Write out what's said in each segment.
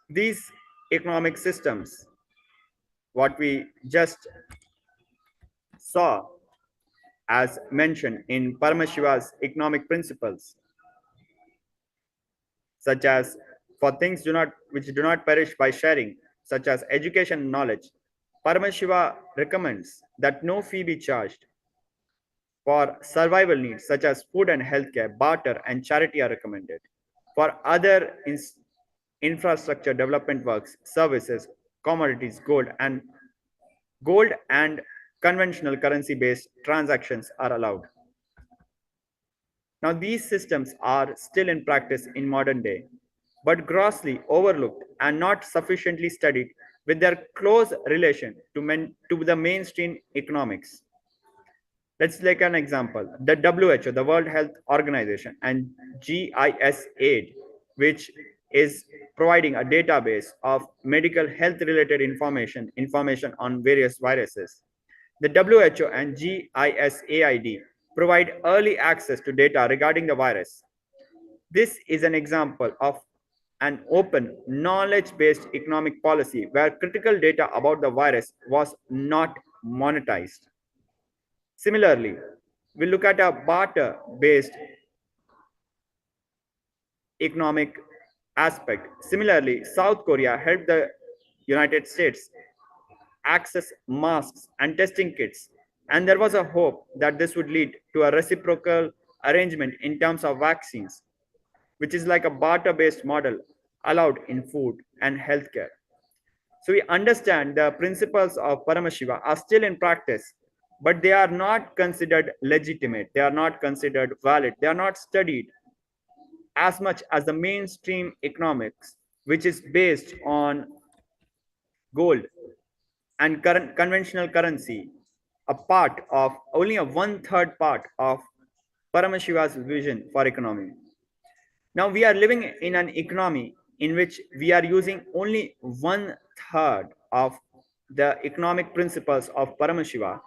These economic systems, what we just saw as mentioned in Paramashiva's economic principles, such as for things do not which do not perish by sharing, such as education and knowledge. Paramashiva recommends that no fee be charged. For survival needs such as food and healthcare, barter and charity are recommended. For other infrastructure development works, services, commodities, gold and conventional currency based transactions are allowed. Now, these systems are still in practice in modern day, but grossly overlooked and not sufficiently studied with their close relation to the mainstream economics. Let's take an example. The WHO, the World Health Organization, and GIS aid, which is providing a database of medical health related information on various viruses. The WHO and GISAID provide early access to data regarding the virus. This is an example of an open, knowledge based economic policy where critical data about the virus was not monetized. Similarly, we look at a barter based economic aspect. Similarly, South Korea helped the United States access masks and testing kits, and there was a hope that this would lead to a reciprocal arrangement in terms of vaccines, which is like a barter based model allowed in food and healthcare. So we understand the principles of Paramashiva are still in practice, but they are not considered legitimate, they are not considered valid, they are not studied as much as the mainstream economics, which is based on gold and current conventional currency, a part of only a one-third part of Paramashiva's vision for economy. Now we are living in an economy in which we are using only one third of the economic principles of Paramashiva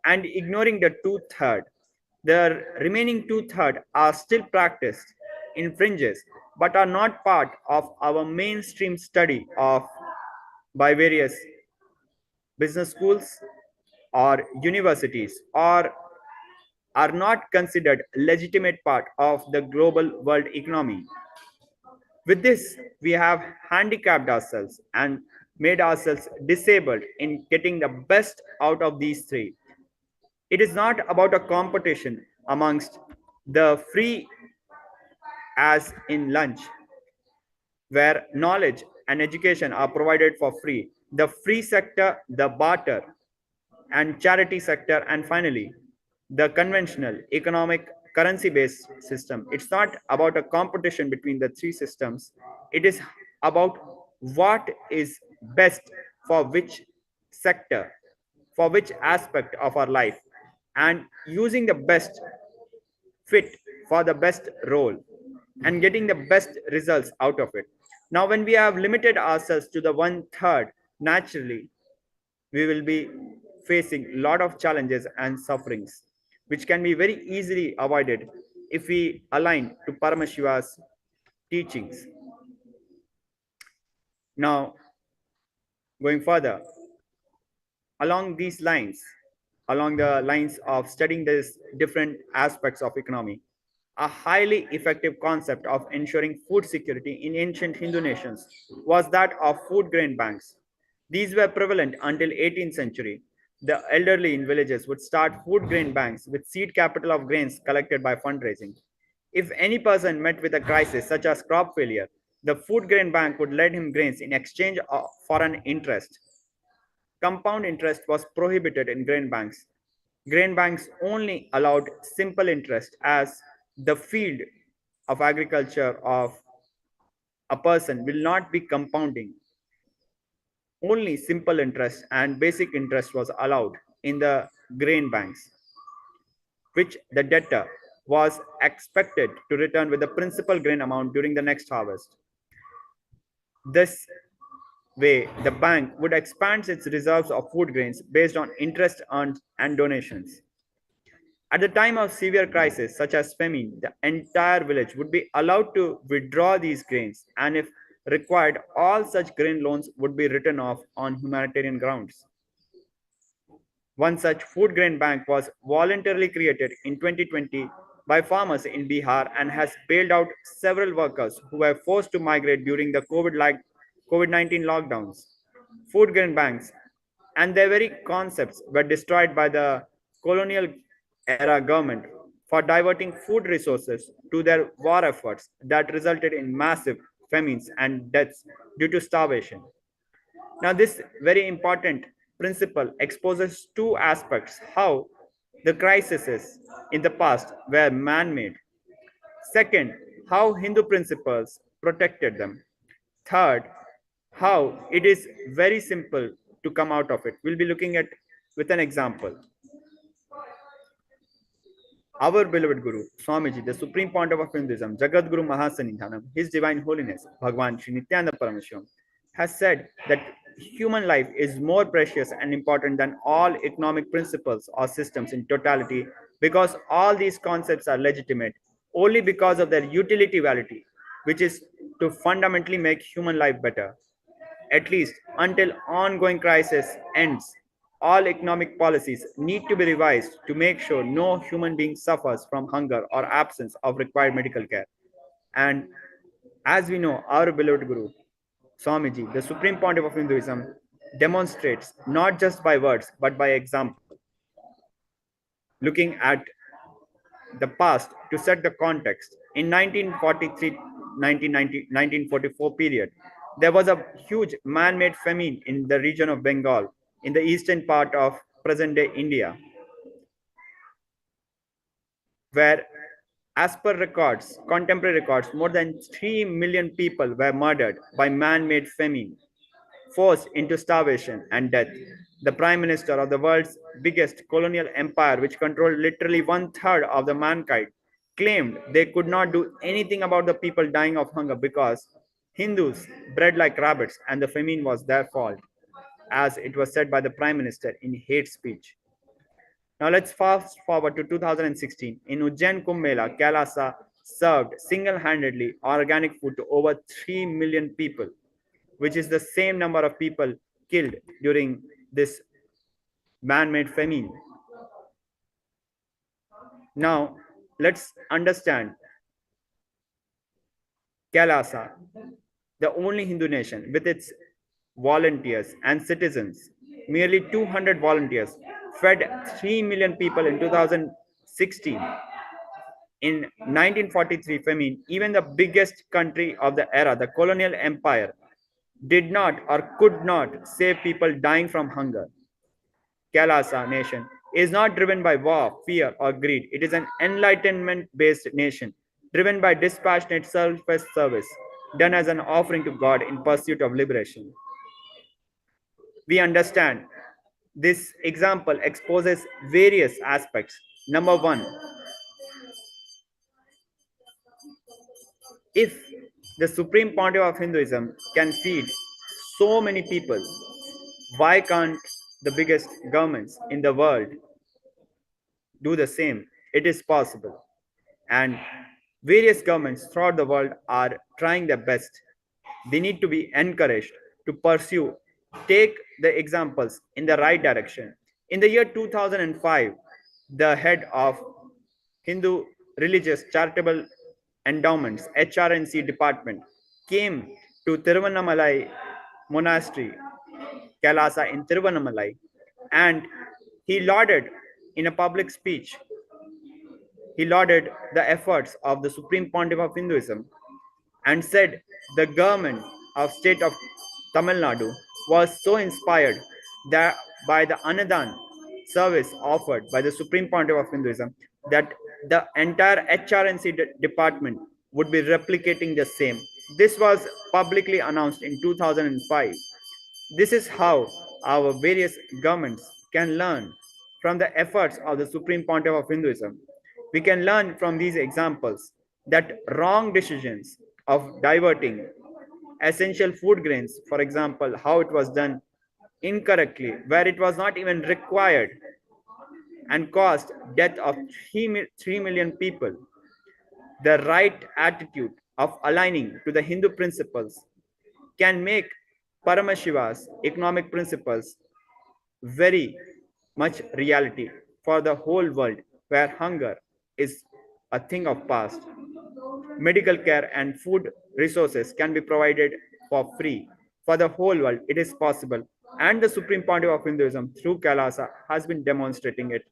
and ignoring the two-third. The remaining two-third are still practiced in fringes but are not part of our mainstream study of by various business schools or universities or are not considered legitimate part of the global world economy. With this, we have handicapped ourselves and made ourselves disabled in getting the best out of these three. It is not about a competition amongst the free as in lunch, where knowledge and education are provided for free, the free sector, the barter, and charity sector, and finally, the conventional economic currency based system. It's not about a competition between the three systems, it is about what is best for which sector, for which aspect of our life, and using the best fit for the best role and getting the best results out of it. Now, when we have limited ourselves to the one third, naturally, we will be facing a lot of challenges and sufferings, which can be very easily avoided if we align to Paramashiva's teachings. Now, going further, along these lines, along the lines of studying these different aspects of economy, a highly effective concept of ensuring food security in ancient Hindu nations was that of food grain banks. These were prevalent until 18th century. The elderly in villages would start food grain banks with seed capital of grains collected by fundraising. If any person met with a crisis such as crop failure, the food grain bank would lend him grains in exchange for an interest. Compound interest was prohibited in grain banks. Grain banks only allowed simple interest as the field of agriculture of a person will not be compounding. Only simple interest and basic interest was allowed in the grain banks, which the debtor was expected to return with the principal grain amount during the next harvest. This way, the bank would expand its reserves of food grains based on interest earned and donations. At the time of severe crisis, such as famine, the entire village would be allowed to withdraw these grains, and if required all such grain loans would be written off on humanitarian grounds. One such food grain bank was voluntarily created in 2020 by farmers in Bihar and has bailed out several workers who were forced to migrate during the COVID-19 lockdowns. Food grain banks and their very concepts were destroyed by the colonial era government for diverting food resources to their war efforts that resulted in massive famines and deaths due to starvation. Now, this very important principle exposes two aspects: how the crises in the past were man made, second, how Hindu principles protected them, third, how it is very simple to come out of it. We'll be looking at with an example. Our beloved Guru, Swamiji, the Supreme Pontiff of Hinduism, Jagat Guru Mahasanidhanam, His Divine Holiness, Bhagwan Sri Nithyananda Paramashivam, has said that human life is more precious and important than all economic principles or systems in totality because all these concepts are legitimate only because of their utility validity, which is to fundamentally make human life better. At least until ongoing crisis ends, all economic policies need to be revised to make sure no human being suffers from hunger or absence of required medical care. And as we know, our beloved Guru, Swamiji, the Supreme Pontiff of Hinduism, demonstrates not just by words but by example, looking at the past to set the context. In 1943 1944 period, there was a huge man-made famine in the region of Bengal in the eastern part of present-day India, where as per records, contemporary records, more than 3 million people were murdered by man-made famine, forced into starvation and death. The prime minister of the world's biggest colonial empire, which controlled literally one third of the mankind, claimed they could not do anything about the people dying of hunger because Hindus bred like rabbits and the famine was their fault, as it was said by the prime minister in hate speech. Now let's fast forward to 2016. In Ujjain Kumbh Mela, KAILASA served single-handedly organic food to over 3 million people, which is the same number of people killed during this man-made famine. Now, let's understand KAILASA, the only Hindu nation with its volunteers and citizens. Merely 200 volunteers fed 3 million people in 2016. In 1943 famine, even the biggest country of the era, the colonial empire, did not or could not save people dying from hunger. Kailasa nation is not driven by war, fear, or greed. It is an enlightenment based nation driven by dispassionate selfless service done as an offering to God in pursuit of liberation. We understand this example exposes various aspects. Number one, if the Supreme Pontiff of Hinduism can feed so many people, why can't the biggest governments in the world do the same? It is possible. And various governments throughout the world are trying their best. They need to be encouraged to pursue, take the examples in the right direction. In the year 2005, the head of Hindu Religious Charitable Endowments HRNC department came to Tiruvannamalai Monastery, Kailasa in Tiruvannamalai, and he lauded in a public speech he lauded the efforts of the Supreme Pontiff of Hinduism and said the government of state of Tamil Nadu was so inspired that by the Anadan service offered by the Supreme Pontiff of Hinduism that the entire HRNC department would be replicating the same. This was publicly announced in 2005. This is how our various governments can learn from the efforts of the Supreme Pontiff of Hinduism. We can learn from these examples that wrong decisions of diverting essential food grains, for example, how it was done incorrectly, where it was not even required and caused death of 3 million people, the right attitude of aligning to the Hindu principles can make Paramashiva's economic principles very much reality for the whole world, where hunger is a thing of past. Medical care and food resources can be provided for free for the whole world. It is possible. And the supreme point of Hinduism through Kailasa has been demonstrating it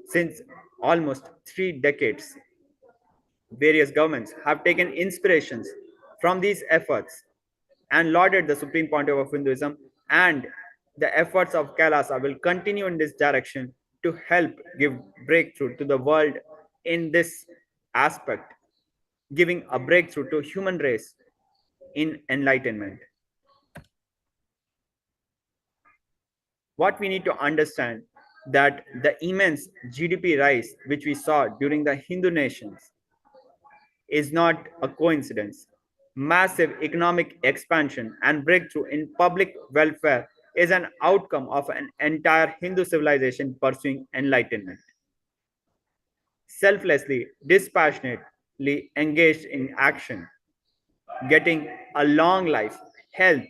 since almost 3 decades. Various governments have taken inspirations from these efforts and lauded the supreme pontiff of Hinduism, and the efforts of Kailasa will continue in this direction to help give breakthrough to the world in this aspect, giving a breakthrough to human race in enlightenment. What we need to understand that the immense GDP rise which we saw during the Hindu nations is not a coincidence. Massive economic expansion and breakthrough in public welfare is an outcome of an entire Hindu civilization pursuing enlightenment. Selflessly, dispassionately engaged in action, getting a long life, health,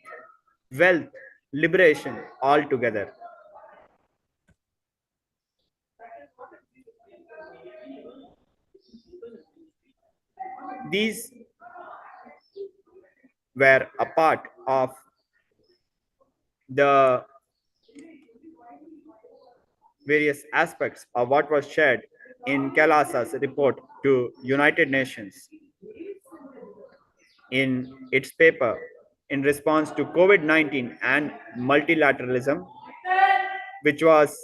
wealth, liberation all together. These were a part of the various aspects of what was shared in Kailasa's report to United Nations in its paper in response to COVID-19 and multilateralism, which was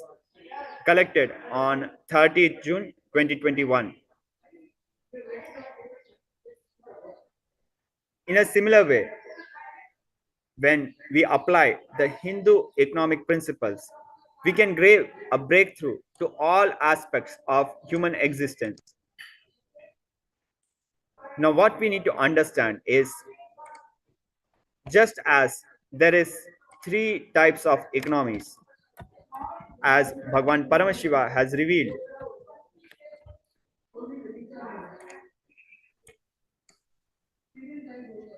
collected on 30th June 2021. In a similar way, when we apply the Hindu economic principles, we can grave a breakthrough to all aspects of human existence. Now, what we need to understand is just as there is three types of economies, as Bhagwan Paramashiva has revealed,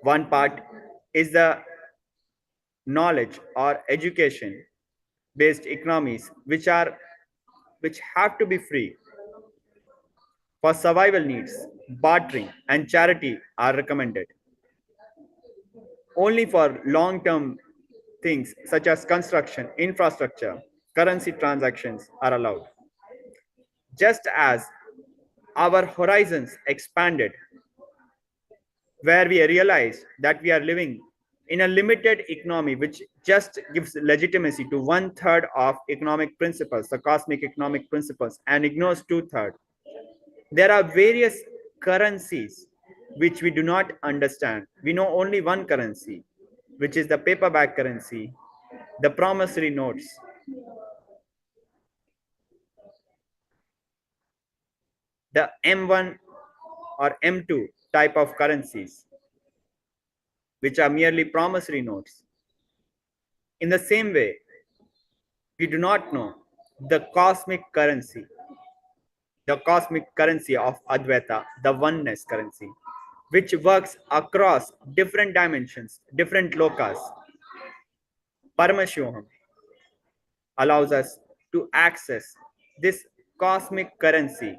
one part is the knowledge or education based economies which have to be free for survival needs. Bartering and charity are recommended. Only for long term things such as construction, infrastructure, currency transactions are allowed. Just as our horizons expanded, where we realized that we are living in a limited economy which just gives legitimacy to one third of economic principles, the cosmic economic principles, and ignores two-thirds. There are various currencies which we do not understand. We know only one currency, which is the paperback currency, the promissory notes, the M1 or M2 type of currencies, which are merely promissory notes. In the same way, we do not know the cosmic currency of Advaita, the oneness currency, which works across different dimensions, different lokas. Paramashivoham allows us to access this cosmic currency,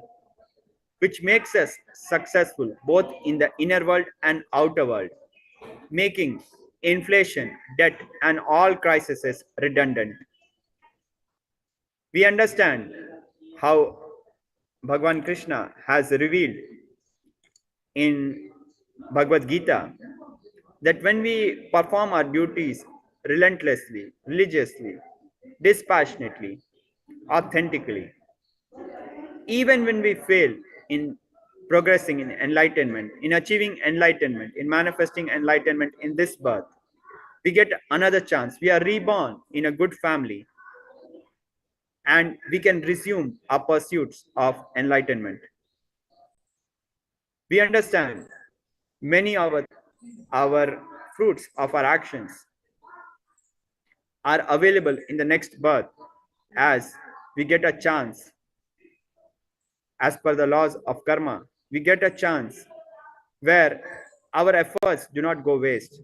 which makes us successful both in the inner world and outer world, making inflation, debt, and all crises redundant. We understand how Bhagavan Krishna has revealed in Bhagavad Gita that when we perform our duties relentlessly, religiously, dispassionately, authentically, even when we fail in progressing in enlightenment, in achieving enlightenment, in manifesting enlightenment in this birth, we get another chance. We are reborn in a good family and we can resume our pursuits of enlightenment. We understand many of our fruits of our actions are available in the next birth as we get a chance. As per the laws of karma, we get a chance where our efforts do not go waste.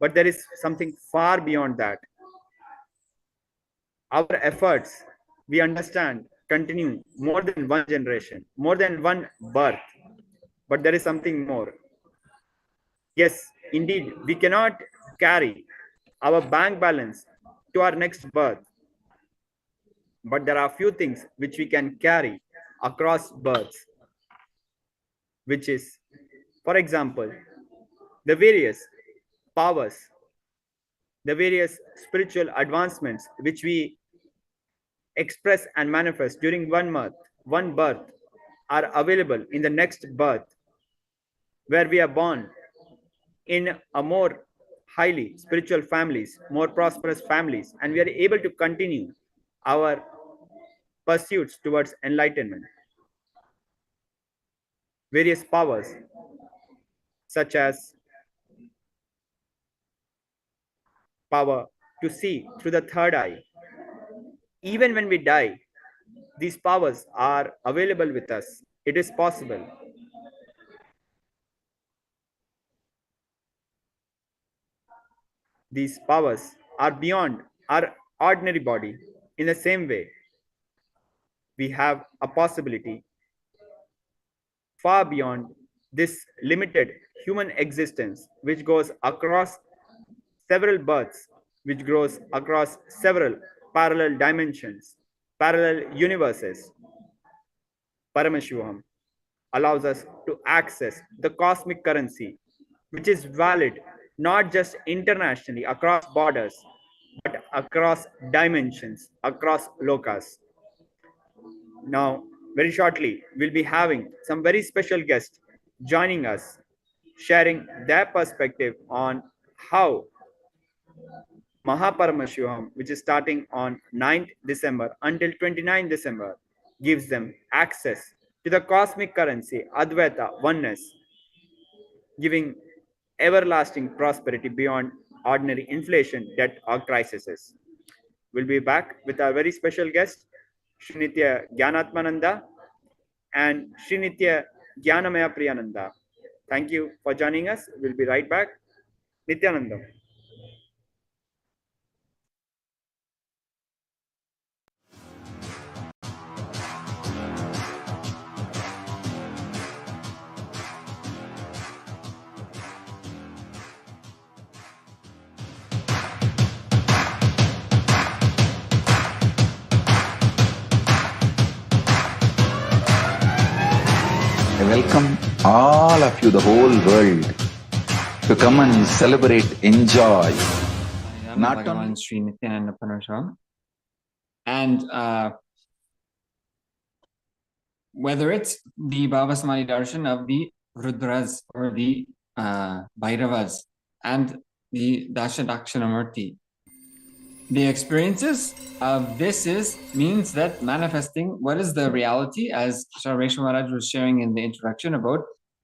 But there is something far beyond that. Our efforts, we understand, continue more than one generation, more than one birth. But there is something more. Yes, indeed, we cannot carry our bank balance to our next birth, but there are few things which we can carry across births, which is, for example, the various powers, the various spiritual advancements which we express and manifest during one birth are available in the next birth, where we are born in a more highly spiritual families, more prosperous families, and we are able to continue our pursuits towards enlightenment. Various powers, such as power to see through the third eye. Even when we die, these powers are available with us. It is possible. These powers are beyond our ordinary body. In the same way, we have a possibility far beyond this limited human existence, which goes across several births, which grows across several parallel dimensions, parallel universes. Paramashivoham allows us to access the cosmic currency, which is valid not just internationally across borders, but across dimensions, across lokas. Now, very shortly, we'll be having some very special guests joining us, sharing their perspective on how Mahaparamashivam, which is starting on 9th December until 29th December, gives them access to the cosmic currency, Advaita, oneness, giving everlasting prosperity beyond ordinary inflation, debt, or crises. We'll be back with our very special guest, Srinitya Gyanatmananda and Srinitya Gyanamaya Priyananda. Thank you for joining us. We'll be right back. Nithyanandam. I welcome all of you, the whole world, to come and celebrate, enjoy. Not only Sri Nithyananda Paramashivam. And whether it's the Baba Samadhi darshan of the Rudras or the Bhairavas and the Dasha Dakshinamurti, the experiences of this means that manifesting what is the reality, as Sarveshwar Maharaj was sharing in the introduction about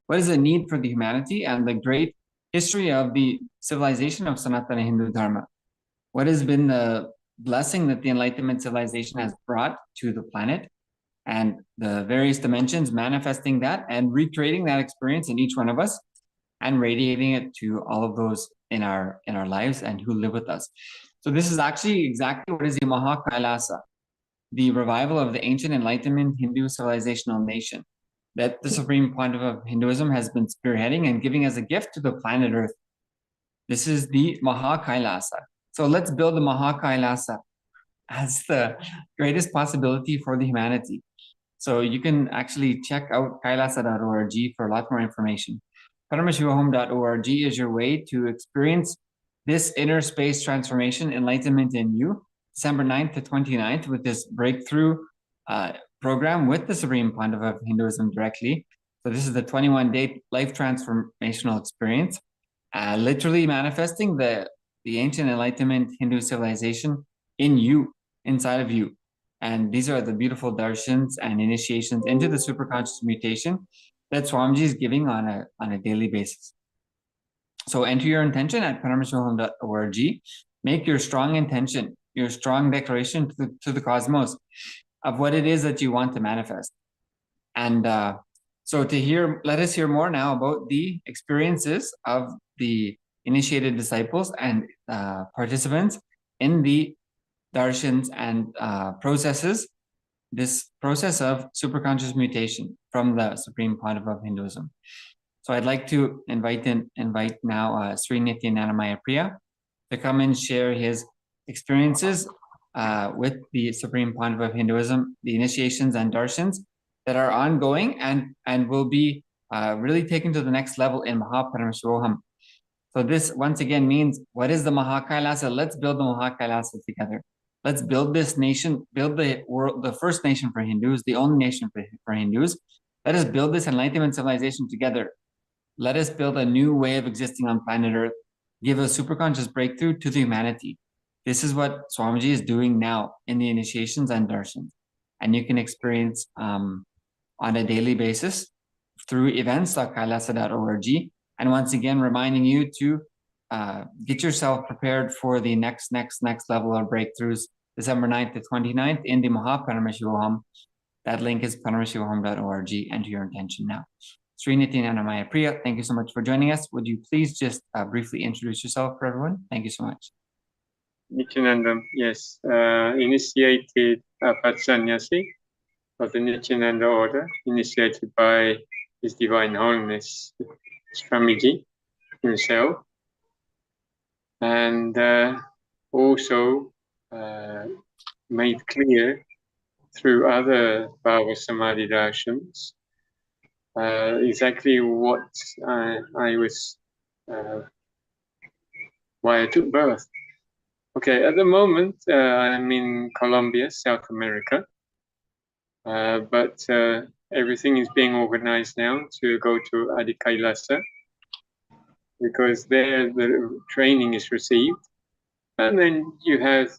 what is the need for the humanity and the great history of the civilization of Sanatana Hindu Dharma. What has been the blessing that the Enlightenment civilization has brought to the planet, and the various dimensions manifesting that and recreating that experience in each one of us and radiating it to all of those in our lives and who live with us. So this is actually exactly what is the KAILASA, the revival of the ancient Enlightenment Hindu civilizational nation that the Supreme Pontiff of Hinduism has been spearheading and giving as a gift to the planet Earth. This is the KAILASA. So let's build the KAILASA as the greatest possibility for the humanity. So you can actually check out kailasa.org for a lot more information. Paramashivoham.org is your way to experience this inner space transformation, enlightenment in you, December 9th to 29th, with this breakthrough program with the Supreme Pontiff of Hinduism directly. So this is the 21-day life transformational experience, literally manifesting the ancient Enlightenment Hindu civilization in you, inside of you. And these are the beautiful darshans and initiations into the superconscious mutation that Swamiji is giving on a daily basis. So enter your intention at paramashivoham.org. Make your strong intention, your strong declaration to the cosmos of what it is that you want to manifest. And so let us hear more now about the experiences of the initiated disciples and participants in the darshans and processes, this process of superconscious mutation from the Supreme Pontiff of Hinduism. So I'd like to invite now Sri Nithyananda Priya to come and share his experiences with the Supreme Pontiff of Hinduism, the initiations and darshans that are ongoing and will be really taken to the next level in Paramashivoham. So this once again means, what is the KAILASA? Let's build the KAILASA together. Let's build this nation, build the world, the first nation for Hindus, the only nation for Hindus. Let us build this enlightenment civilization together. Let us build a new way of existing on planet Earth. Give a superconscious breakthrough to the humanity. This is what Swamiji is doing now in the initiations and darshans. And you can experience on a daily basis through events.kailasa.org. And once again, reminding you to get yourself prepared for the next level of breakthroughs, December 9th to 29th in the Paramashivoham. That link is paramashivoham.org. Enter your intention now. Sri Nithyananda Priya, thank you so much for joining us. Would you please just briefly introduce yourself for everyone? Thank you so much. Nithyananda, yes, initiated Patsanyasi of the Nithyananda order, initiated by His Divine Holiness Swamiji himself, and also made clear through other Bhava Samadhi darshans exactly what I was, why I took birth. Okay, at the moment I'm in Colombia, South America, but everything is being organized now to go to KAILASA, because there the training is received, and then you have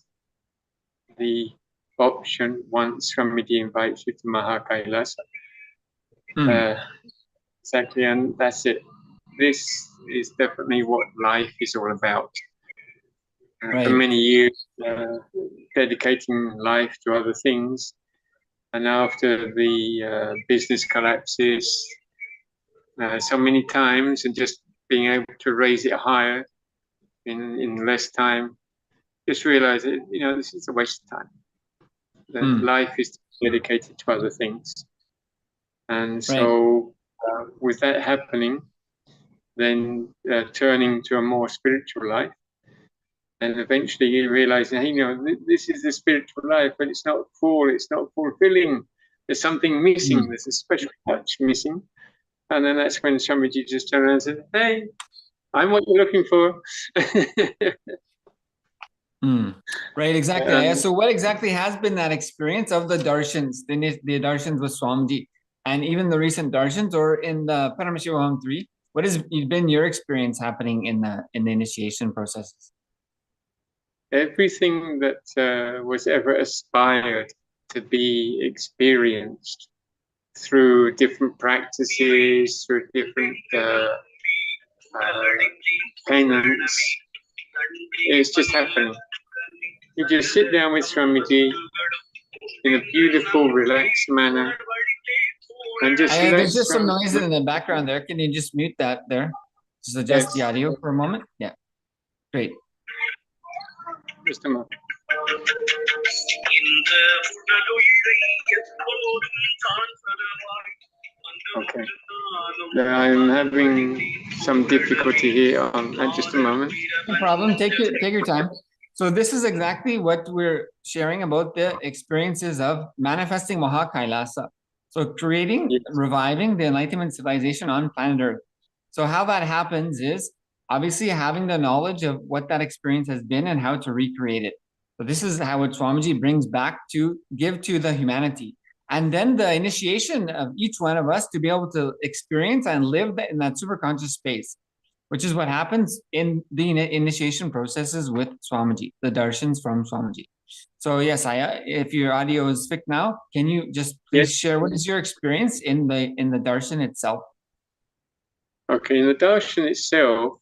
the option, once Swamiji invites you to KAILASA. Exactly, and that's it. This is definitely what life is all about. Right. For many years, dedicating life to other things, and after the business collapses so many times, and just being able to raise it higher in less time, just realize that, you know, this is a waste of time. That life is dedicated to other things. And so with that happening, then turning to a more spiritual life, and eventually you realize, hey, you know, this is the spiritual life, but it's not full, it's not fulfilling. There's something missing, there's a special touch missing. And then that's when Swamiji just turned around and said, hey, I'm what you're looking for. Right, exactly. So what exactly has been that experience of the darshans, the darshans with Swamiji, and even the recent darshans, or in the Paramashivoham 3? What has been your experience happening in the initiation processes? Everything that was ever aspired to be experienced through different practices, through different penance, it's just happening. You just sit down with Swamiji in a beautiful, relaxed manner, and just there's just some noise in the background there. Can you just mute that there? Just adjust the audio for a moment. Yeah, great. Just a moment. Okay. I'm having some difficulty here. Just a moment. No problem. Take your time. So this is exactly what we're sharing about the experiences of manifesting KAILASA. So creating, reviving the Enlightenment civilization on planet Earth. So how that happens is obviously having the knowledge of what that experience has been and how to recreate it. So this is how what Swamiji brings back to give to the humanity. And then the initiation of each one of us to be able to experience and live in that superconscious space, which is what happens in the initiation processes with Swamiji, the darshans from Swamiji. So yes, if your audio is fixed now, can you just please share what is your experience in the darshan itself? Okay, in the darshan itself,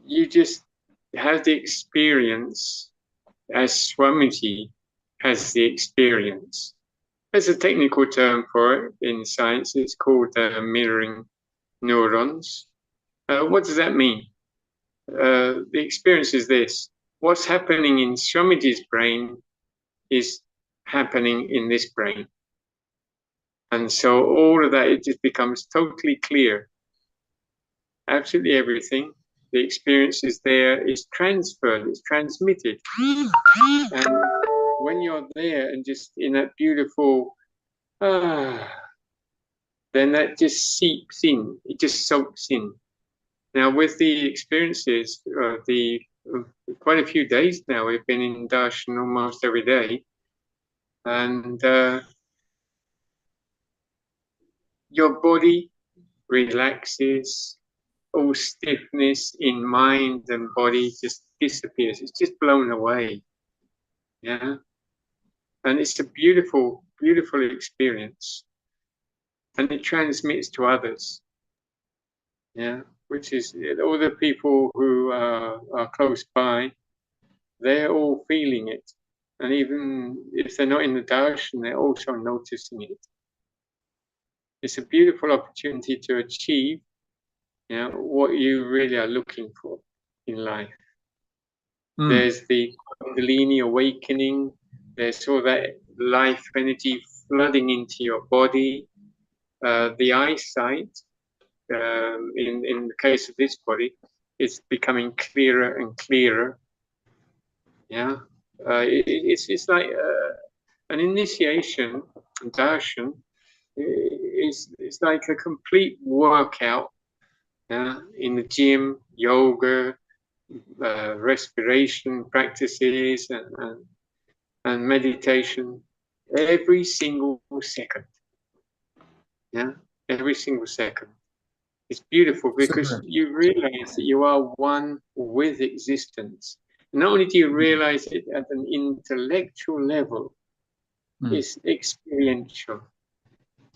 you just have the experience as Swamiji has the experience. There's a technical term for it in science. It's called mirroring neurons. What does that mean? The experience is this. What's happening in Swamiji's brain is happening in this brain. And so all of that, it just becomes totally clear. Absolutely everything. The experience is there, is transferred, it's transmitted. And when you're there and just in that beautiful, then that just seeps in, it just soaks in. Now, with the experiences, quite a few days now, we've been in darshan almost every day, and your body relaxes, all stiffness in mind and body just disappears. It's just blown away. Yeah. And it's a beautiful, beautiful experience. And it transmits to others. Yeah. Which is all the people who are close by, they're all feeling it. And even if they're not in the darshan, they're also noticing it. It's a beautiful opportunity to achieve, you know, what you really are looking for in life. There's the Kundalini awakening. There's all that life energy flooding into your body. The eyesight, in the case of this body, is becoming clearer and clearer. Yeah, it's like an initiation, darshan. It's like a complete workout. Yeah, in the gym, yoga, respiration practices, and meditation every single second. Yeah, every single second. It's beautiful because you realize that you are one with existence. Not only do you realize it at an intellectual level, it's experiential.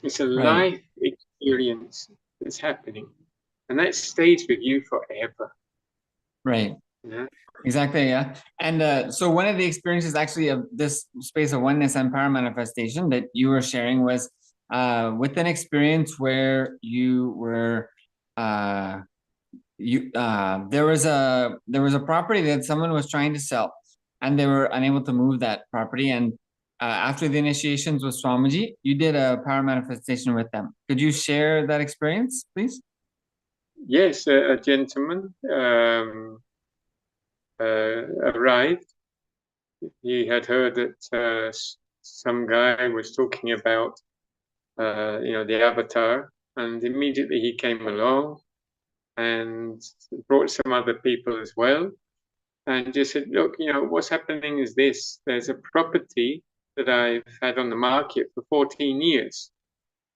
It's a life experience that's happening. And that stays with you forever. Right. Yeah. Exactly. Yeah. And so one of the experiences actually of this space of oneness and power manifestation that you were sharing was with an experience where you were there was a property that someone was trying to sell, and they were unable to move that property. And after the initiations with Swamiji, you did a power manifestation with them. Could you share that experience, please? Yes, a gentleman arrived. He had heard that some guy was talking about, the avatar, and immediately he came along and brought some other people as well, and just said, look, what's happening is this. There's a property that I've had on the market for 14 years.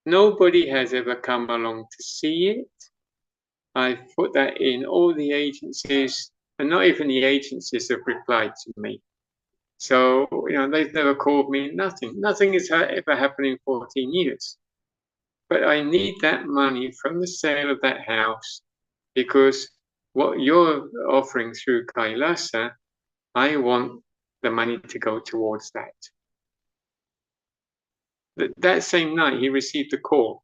Nobody has ever come along to see it. I've put that in all the agencies, and not even the agencies have replied to me. So, they've never called me, nothing. Nothing has ever happened in 14 years. But I need that money from the sale of that house, because what you're offering through KAILASA, I want the money to go towards that. That same night, he received a call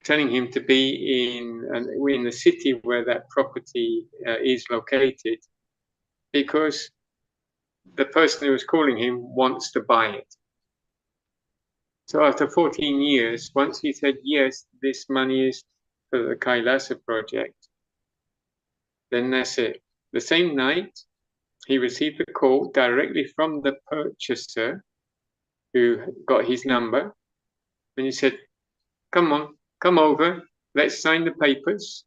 telling him to be in the city where that property is located, because the person who was calling him wants to buy it. So after 14 years, once he said, yes, this money is for the KAILASA project, then that's it. The same night, he received a call directly from the purchaser who got his number, and he said, come on, come over, let's sign the papers.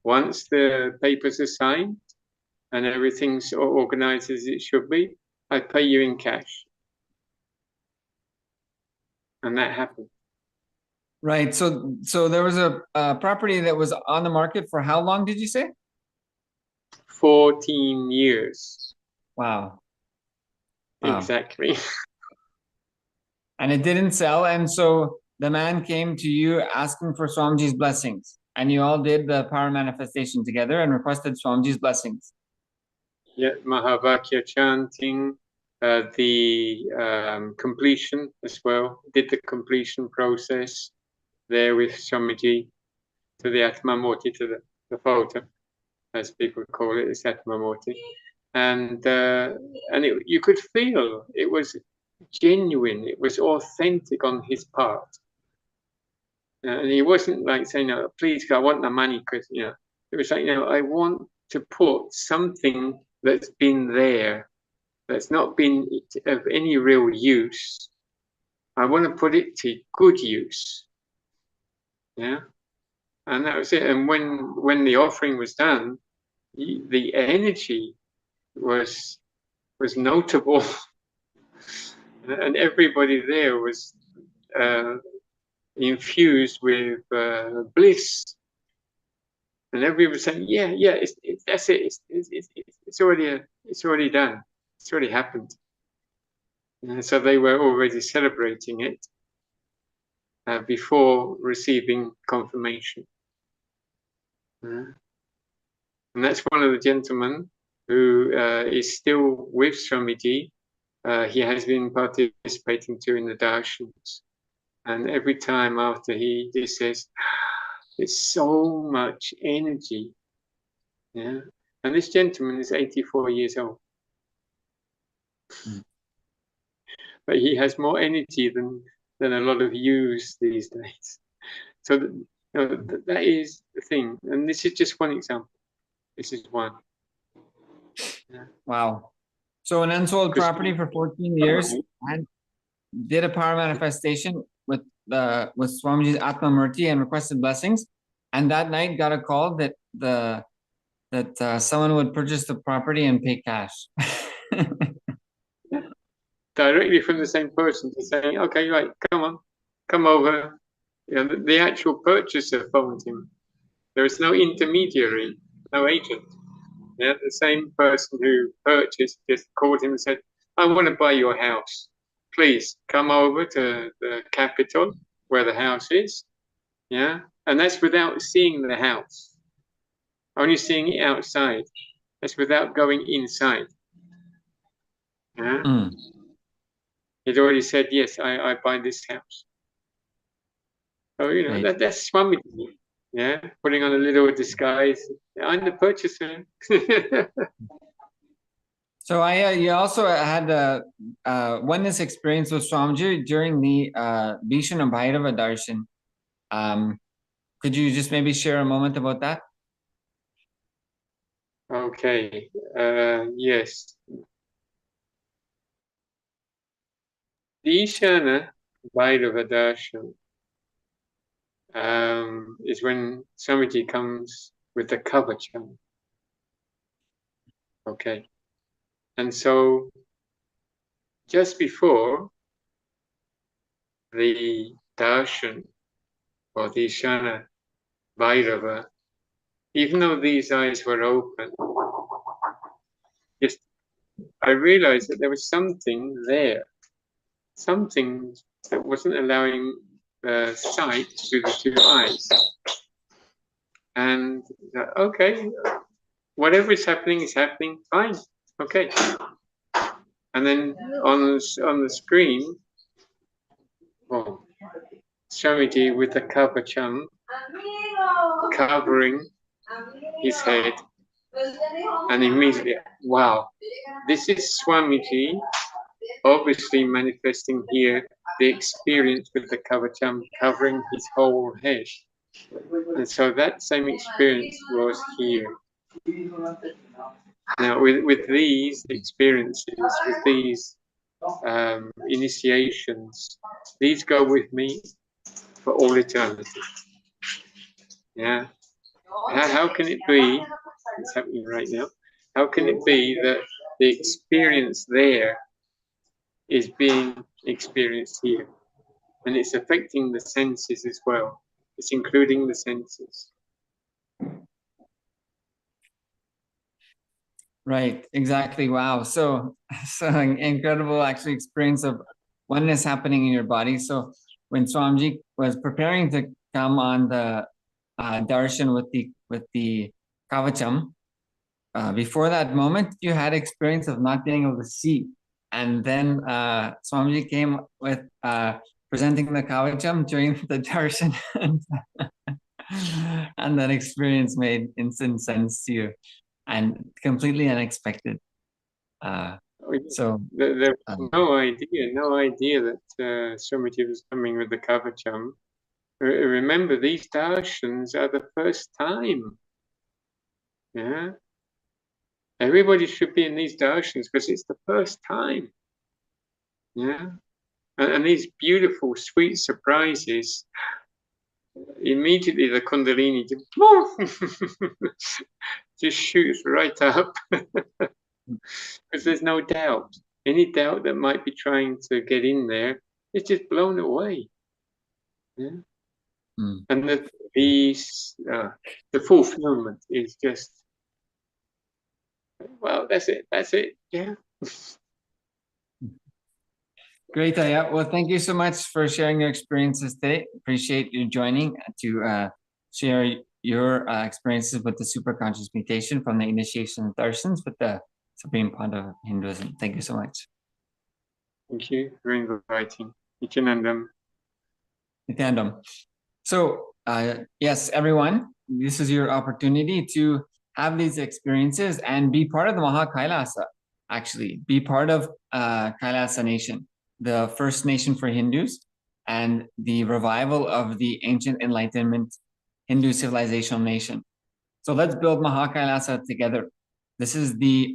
Once the papers are signed and everything's organized as it should be, I pay you in cash. And that happened. Right. So there was a property that was on the market for how long did you say? 14 years. Wow. Exactly. And it didn't sell. And so the man came to you asking for Swamiji's blessings. And you all did the power manifestation together and requested Swamiji's blessings. Yeah, Mahavakya chanting, the completion as well. Did the completion process there with Swamiji. to the Atmamurti, to the photo, as people call it, it's Atmamurti. And you could feel it was genuine, it was authentic on his part. And he wasn't like saying, "No, please God, I want the money," because it was like, I want to put something that's been there, that's not been of any real use. I want to put it to good use. Yeah, and that was it. And when the offering was done, the energy was notable, and everybody there was infused with bliss, and everybody was saying, "Yeah, that's it. It's already done. It's already happened." And so they were already celebrating it before receiving confirmation. And that's one of the gentlemen who is still with Swamiji. He has been participating too in the darshans. And every time after he just says, "There's so much energy." Yeah. And this gentleman is 84 years old. But he has more energy than a lot of yous these days. So that is the thing. And this is just one example. This is one. Yeah. Wow. So an unsold property for 14 years and did a power manifestation with Swamiji's Atmamurti and requested blessings. And that night got a call that someone would purchase the property and pay cash. Directly from the same person to saying, "Okay, right, come over." The actual purchaser phoned him. There was no intermediary, no agent. Yeah, the same person who purchased just called him and said, "I want to buy your house. Please come over to the capital where the house is." Yeah, and that's without seeing the house, only seeing it outside. That's without going inside. Yeah. He'd already said, "Yes, I buy this house." So right. That's Swamiji. Yeah, putting on a little disguise. I'm the purchaser. So you also had oneness experience with Swamiji during the Bhishana Bhairava darshan. Could you just maybe share a moment about that? Okay. Yes. Bhishana Bhairava darshan is when Swamiji comes with the kavacham. Okay. And so just before the darshan or the Bhishana Bhairava, even though these eyes were open, I realized that there was something there, something that wasn't allowing sight through the two eyes. And okay, whatever is happening, fine, okay. And then on the screen, Swamiji with the kavacham covering his head, and immediately, wow, this is Swamiji obviously manifesting here the experience with the kavacham covering his whole head. And so that same experience was here. Now with these experiences, with these initiations, these go with me for all eternity. Yeah. How can it be, it's happening right now, how can it be that the experience there is being experienced here? And it's affecting the senses as well. It's including the senses. Right, exactly. Wow. So incredible actually experience of oneness happening in your body. So when Swamiji was preparing to come on the darshan with the kavacham, before that moment, you had experience of not being able to see. And then Swamiji came with presenting the kavacham during the darshan. And that experience made instant sense to you and completely unexpected. Oh, yeah. So There was no idea that Swamiji was coming with the Kavacham. Remember, these darshans are the first time. Yeah. Everybody should be in these darshans because it's the first time. Yeah. And these beautiful, sweet surprises, immediately the Kundalini just shoots right up. Because there's no doubt. Any doubt that might be trying to get in there, it's just blown away. Yeah. And the fulfillment is just, well, that's it. Yeah. great, Aya. Well, thank you so much for sharing your experiences today. Appreciate you joining to share your experiences with the superconscious mutation from the initiation of darshans with the Supreme Founder of Hinduism. Thank you so much. Thank you for inviting. Nithyanandam. Nithyanandam. So, yes, everyone, this is your opportunity to have these experiences and be part of the Maha Kailasa, actually, be part of Kailasa Nation, the first nation for Hindus, and the revival of the ancient Enlightenment Hindu civilizational nation. So let's build Maha Kailasa together. This is the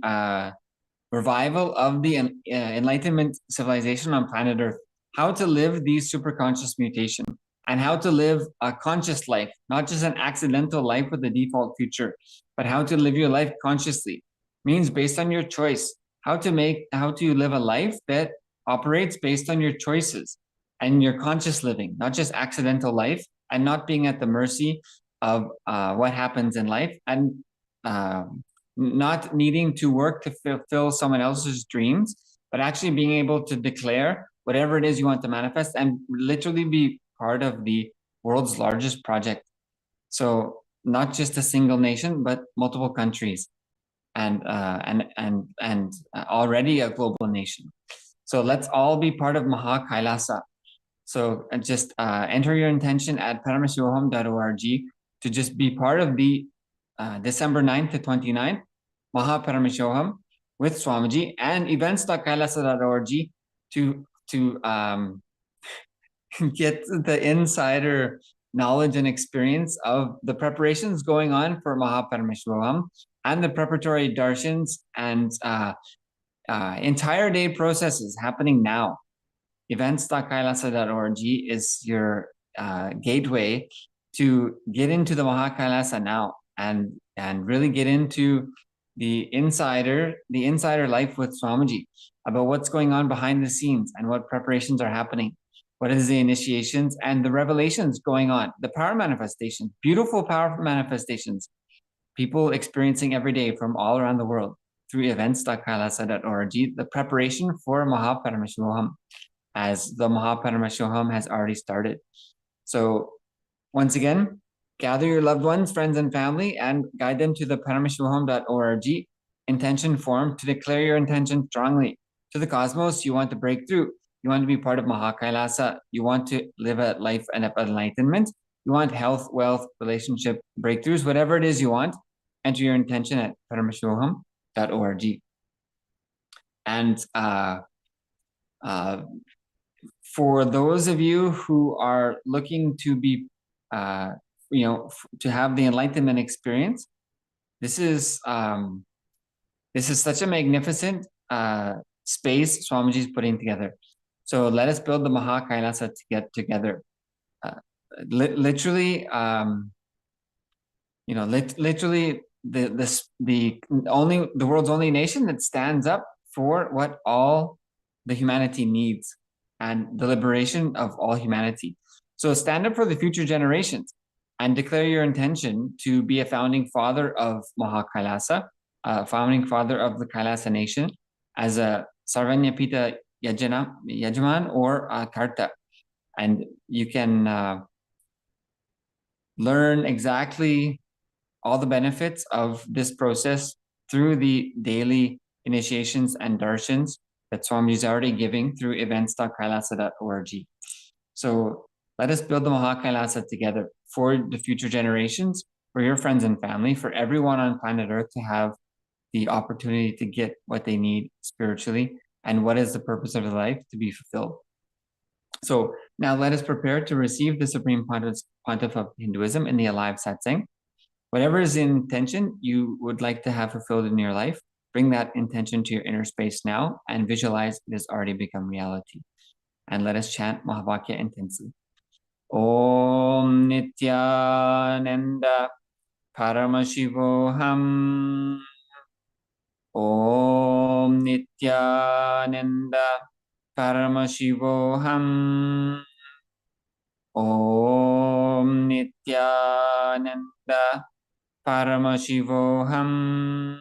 revival of the Enlightenment civilization on planet Earth, how to live these superconscious mutation and how to live a conscious life, not just an accidental life with a default future, but how to live your life consciously. Means based on your choice, how to live a life that operates based on your choices and your conscious living, not just accidental life, and not being at the mercy of what happens in life, and not needing to work to fulfill someone else's dreams, but actually being able to declare whatever it is you want to manifest and literally be part of the world's largest project. So not just a single nation, but multiple countries, and already a global nation. So let's all be part of Maha Kailasa. So just enter your intention at paramashivoham.org to just be part of the December 9th to 29th Maha Paramashivoham with Swamiji, and events.kailasa.org to get the insider knowledge and experience of the preparations going on for Maha Paramashivoham and the preparatory darshans and entire day processes happening now. Events.kailasa.org is your gateway to get into the Maha Kailasa now and really get into the insider life with Swamiji about what's going on behind the scenes and what preparations are happening. What is the initiations and the revelations going on, the power manifestations, beautiful power manifestations, people experiencing every day from all around the world through events.kailasa.org, the preparation for Maha Paramashivoham, as the Maha Paramashivoham has already started. So once again, gather your loved ones, friends, and family and guide them to the paramashivoham.org intention form to declare your intention strongly to the cosmos. You want to break through. You want to be part of Maha Kailasa. You want to live a life of enlightenment. You want health, wealth, relationship breakthroughs, whatever it is you want. Enter your intention at paramashivoham.org. And for those of you who are looking to be, to have the enlightenment experience, this is such a magnificent space Swamiji is putting together. So let us build the Maha Kailasa to get together. Literally, literally the world's only nation that stands up for what all the humanity needs and the liberation of all humanity. So stand up for the future generations and declare your intention to be a founding father of Maha Kailasa, founding father of the Kailasa nation, as a Sarvanyapita Yajaman or Karta. And you can learn exactly all the benefits of this process through the daily initiations and darshans that Swamiji is already giving through events.kailasa.org. So let us build the Maha Kailasa together for the future generations, for your friends and family, for everyone on planet Earth to have the opportunity to get what they need spiritually, and what is the purpose of life to be fulfilled. So now let us prepare to receive the Supreme Pontiff of Hinduism in the alive satsang. Whatever is the intention you would like to have fulfilled in your life, bring that intention to your inner space now and visualize it has already become reality. And let us chant Mahavakya intensely. Om Nithyananda Paramashivoham. Om Nithyananda Paramashivoham. Om Nithyananda Paramashivoham.